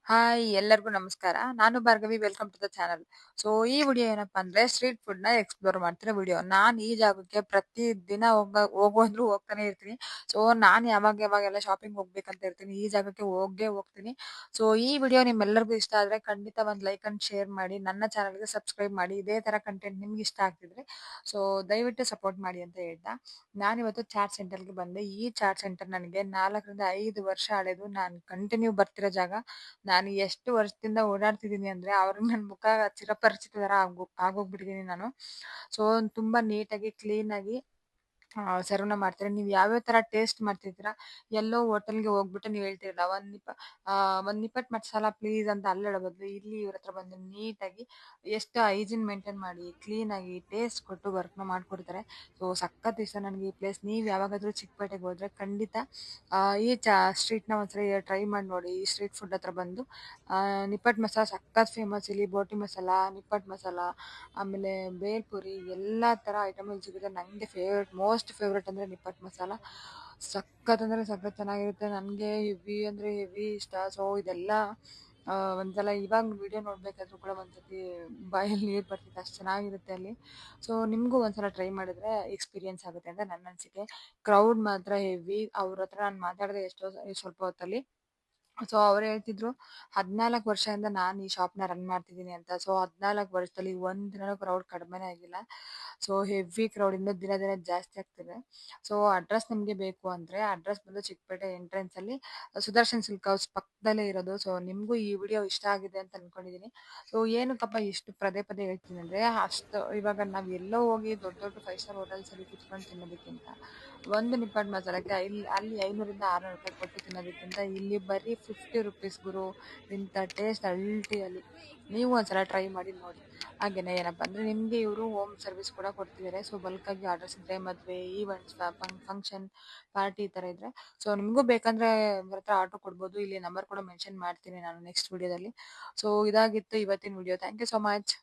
Hi ಎಲ್ಲರಿಗೂ ನಮಸ್ಕಾರ. ನಾನು Bhargavi. Welcome to the channel. So ಈ ವಿಡಿಯೋ ಏನಪ್ಪಾ ಅಂದ್ರೆ ಸ್ಟ್ರೀಟ್ ಫುಡ್‌ನ ಎಕ್ಸ್‌ಪ್ಲೋರ್ ಮಾಡ್ತಿರೋ ವಿಡಿಯೋ. ನಾನು ಈ ಜಾಗಕ್ಕೆ ಪ್ರತಿ ದಿನ ಹೋಗು ಅಂದ್ರು ಹೋಗ್ತಾನೆ ಇರ್ತೀನಿ. ಸೊ ನಾನು ಯಾವಾಗೆಲ್ಲ ಶಾಪಿಂಗ್ ಹೋಗ್ಬೇಕಂತ ಇರ್ತೀನಿ, ಈ ಜಾಗಕ್ಕೆ ಹೋಗೇ ಹೋಗ್ತೀನಿ. ಸೊ ಈ ವಿಡಿಯೋ ನಿಮ್ಮೆಲ್ಲರಿಗೂ ಇಷ್ಟ ಆದ್ರೆ ಖಂಡಿತ ಒಂದು ಲೈಕ್ ಅಂಡ್ ಶೇರ್ ಮಾಡಿ. ನನ್ನ ಚಾನಲ್‌ಗೆ ಸಬ್ಸ್ಕ್ರೈಬ್ ಮಾಡಿ. ಇದೇ ತರ ಕಂಟೆಂಟ್ ನಿಮ್ಗೆ ಇಷ್ಟ ಆಗ್ತಿದ್ರೆ ಸೊ ದಯವಿಟ್ಟು ಸಪೋರ್ಟ್ ಮಾಡಿ ಅಂತ ಹೇಳ್ತಾ, ನಾನಿವತ್ತು ಚಾಟ್ ಸೆಂಟರ್‌ಗೆ ಬಂದೆ. ಈ ಚಾಟ್ ಸೆಂಟರ್ ನನಗೆ 4 ರಿಂದ 5 ವರ್ಷ ಹಳೆದು. ನಾನು ಕಂಟಿನ್ಯೂ ಬರ್ತಿರೋ ಜಾಗ. ನಾನು ಎಷ್ಟು ವರ್ಷದಿಂದ ಓಡಾಡ್ತಿದ್ದೀನಿ ಅಂದ್ರೆ ಅವ್ರಿಗೆ ನನ್ನ ಮುಖ ಚಿರಪರಿಚಿತರ ಆಗೋಗ್ಬಿಟ್ಟಿದ್ದೀನಿ ನಾನು. ಸೊ ತುಂಬಾ ನೀಟಾಗಿ, ಕ್ಲೀನಾಗಿ ಸರ್ವ್‌ನ ಮಾಡ್ತಾರೆ. ನೀವು ಯಾವ್ಯಾವ ತರ ಟೇಸ್ಟ್ ಮಾಡ್ತಿರ್ತೀರಾ, ಎಲ್ಲೋ ಹೋಟೆಲ್‌ಗೆ ಹೋಗ್ಬಿಟ್ಟು ನೀವು ಹೇಳ್ತಿರಲ್ಲ, "ಒಂದ್ ನಿಪ್ಪಟ್ಟು ಮಸಾಲ ಪ್ಲೀಸ್" ಅಂತ ಅಲ್ಲಿ ಹೇಳೋ ಬದಲು ಇಲ್ಲಿ ಇವ್ರ ಹತ್ರ ಬಂದು ನೀಟಾಗಿ ಎಷ್ಟು ಹೈಜೀನ್ ಮೇಂಟೈನ್ ಮಾಡಿ, ಕ್ಲೀನಾಗಿ ಟೇಸ್ಟ್ ಕೊಟ್ಟು ವರ್ಕ್‌ನ ಮಾಡ್ಕೊಡ್ತಾರೆ. ಸೊ ಸಖತ್ ಇಷ್ಟ ನನಗೆ ಈ ಪ್ಲೇಸ್. ನೀವು ಯಾವಾಗಾದ್ರೂ ಚಿಕ್ಕಪೇಟೆಗೆ ಹೋದ್ರೆ ಖಂಡಿತ ಈ ಸ್ಟ್ರೀಟ್‌ನ ಒಂದ್ಸರಿ ಟ್ರೈ ಮಾಡಿ ನೋಡಿ. ಈ ಸ್ಟ್ರೀಟ್ ಫುಡ್ ಹತ್ರ ಬಂದು ನಿಪ್ಪಟ್ಟು ಮಸಾಲ ಸಖತ್ ಫೇಮಸ್ ಇಲ್ಲಿ. ಬೋಟಿ ಮಸಾಲ, ನಿಪ್ಪಟ್ಟು ಮಸಾಲ, ಆಮೇಲೆ ಬೇಲ್ಪುರಿ ಎಲ್ಲಾ ತರ ಐಟಮ್ ಇಲ್ಲಿ ಸಿಗುತ್ತೆ. ನಂಗೆ ಮೋಸ್ಟ್ ಫೇವ್ರೇಟ್ ಅಂದ್ರೆ ನಿಪ್ಪಟ್ಟು ಮಸಾಲ. ಸಖತ್ ಅಂದ್ರೆ ಸಖತ್ ಚೆನ್ನಾಗಿರುತ್ತೆ. ನನಗೆ ಹೆವಿ ಅಂದ್ರೆ ಹೆವಿ ಇಷ್ಟ. ಸೊ ಇದೆಲ್ಲ ಒಂದ್ಸಲ ಇವಾಗ ವಿಡಿಯೋ ನೋಡ್ಬೇಕಾದ್ರೂ ಕೂಡ ಒಂದ್ಸತಿ ಬಾಯಲ್ಲಿ ನೀರು ಬರ್ತಿತ್ತು, ಅಷ್ಟು ಚೆನ್ನಾಗಿರುತ್ತೆ ಅಲ್ಲಿ. ಸೊ ನಿಮಗೂ ಒಂದ್ಸಲ ಟ್ರೈ ಮಾಡಿದ್ರೆ ಎಕ್ಸ್ಪೀರಿಯನ್ಸ್ ಆಗುತ್ತೆ ಅಂತ ನನ್ನ ಅನಿಸಿಕೆ. ಕ್ರೌಡ್ ಮಾತ್ರ ಹೆವಿ. ಅವ್ರ ಹತ್ರ ನಾನು ಮಾತಾಡಿದೆ ಸ್ವಲ್ಪ ಹೊತ್ತಲ್ಲಿ. ಸೊ ಅವ್ರು ಹೇಳ್ತಿದ್ರು 14 ವರ್ಷದಿಂದ ನಾನು ಈ ಶಾಪ್‌ನ ರನ್ ಮಾಡ್ತಿದ್ದೀನಿ ಅಂತ. ಸೊ 14 ವರ್ಷದಲ್ಲಿ ಒಂದಿನನೂ ಕ್ರೌಡ್ ಕಡಿಮೆನೇ ಆಗಿಲ್ಲ. ಸೊ ಹೆವಿ ಕ್ರೌಡ್ ಇನ್ನೂ ದಿನ ದಿನ ಜಾಸ್ತಿ ಆಗ್ತಿದೆ. ಸೊ ಅಡ್ರೆಸ್ ನಿಮ್ಗೆ ಬೇಕು ಅಂದ್ರೆ ಅಡ್ರೆಸ್ ಬಂದು ಚಿಕ್ಕಪೇಟೆ ಎಂಟ್ರೆನ್ಸ್ ಅಲ್ಲಿ ಸುದರ್ಶನ್ ಸಿಲ್ಕ್ ಹೌಸ್ ಪಕ್ಕದಲ್ಲೇ ಇರೋದು. ಸೊ ನಿಮ್ಗೂ ಈ ವಿಡಿಯೋ ಇಷ್ಟ ಆಗಿದೆ ಅಂತ ಅನ್ಕೊಂಡಿದೀನಿ. ಸೊ ಏನಕ್ಕಪ್ಪ ಇಷ್ಟು ಪದೇ ಪದೇ ಹೇಳ್ತೀನಿ ಅಂದ್ರೆ, ಅಷ್ಟು ಇವಾಗ ನಾವ್ ಎಲ್ಲೋ ಹೋಗಿ ದೊಡ್ಡ ದೊಡ್ಡ 5 ಸ್ಟಾರ್ ಹೋಟೆಲ್ಸ್ ಅಲ್ಲಿ ಕುತ್ಕೊಂಡು ತಿನ್ನೋದಕ್ಕಿಂತ, ಒಂದು ನಿಪ್ಪಟ್ಟು ಮಸಾಲಕ್ಕೆ ಅಲ್ಲಿ 500 ರಿಂದ 600 ರೂಪಾಯಿ ಕೊಟ್ಟು ತಿನ್ನೋದಕ್ಕಿಂತ ಇಲ್ಲಿ ಬರೀ 50 ರುಪೀಸ್ ಗುರು. ಇಂಥ ಟೇಸ್ಟ್ ಅಲ್ಟಿಯಲ್ಲಿ ನೀವು ಒಂದ್ಸಲ ಟ್ರೈ ಮಾಡಿ ನೋಡಿ. ಹಾಗೇನೆ ಏನಪ್ಪಾ ಅಂದ್ರೆ ನಿಮ್ಗೆ ಇವರು ಹೋಮ್ ಸರ್ವಿಸ್ ಕೂಡ ಕೊಡ್ತಿದ್ದಾರೆ. ಸೊ ಬಲ್ಕ್ ಆಗಿ ಆರ್ಡರ್ಸ್ ಇದ್ರೆ, ಮದ್ವೆ, ಈವೆಂಟ್ಸ್, ಫಂಕ್ಷನ್, ಪಾರ್ಟಿ ಈ ತರ ಇದ್ರೆ, ಸೊ ನಿಮ್ಗೂ ಬೇಕಂದ್ರೆ ಇವ್ರ ಹತ್ರ ಆರ್ಡರ್ ಕೊಡ್ಬೋದು. ಇಲ್ಲಿ ನಂಬರ್ ಕೂಡ ಮೆನ್ಷನ್ ಮಾಡ್ತೀನಿ ನಾನು ನೆಕ್ಸ್ಟ್ ವಿಡಿಯೋದಲ್ಲಿ. ಸೊ ಇದಾಗಿತ್ತು ಇವತ್ತಿನ video. Thank you so much.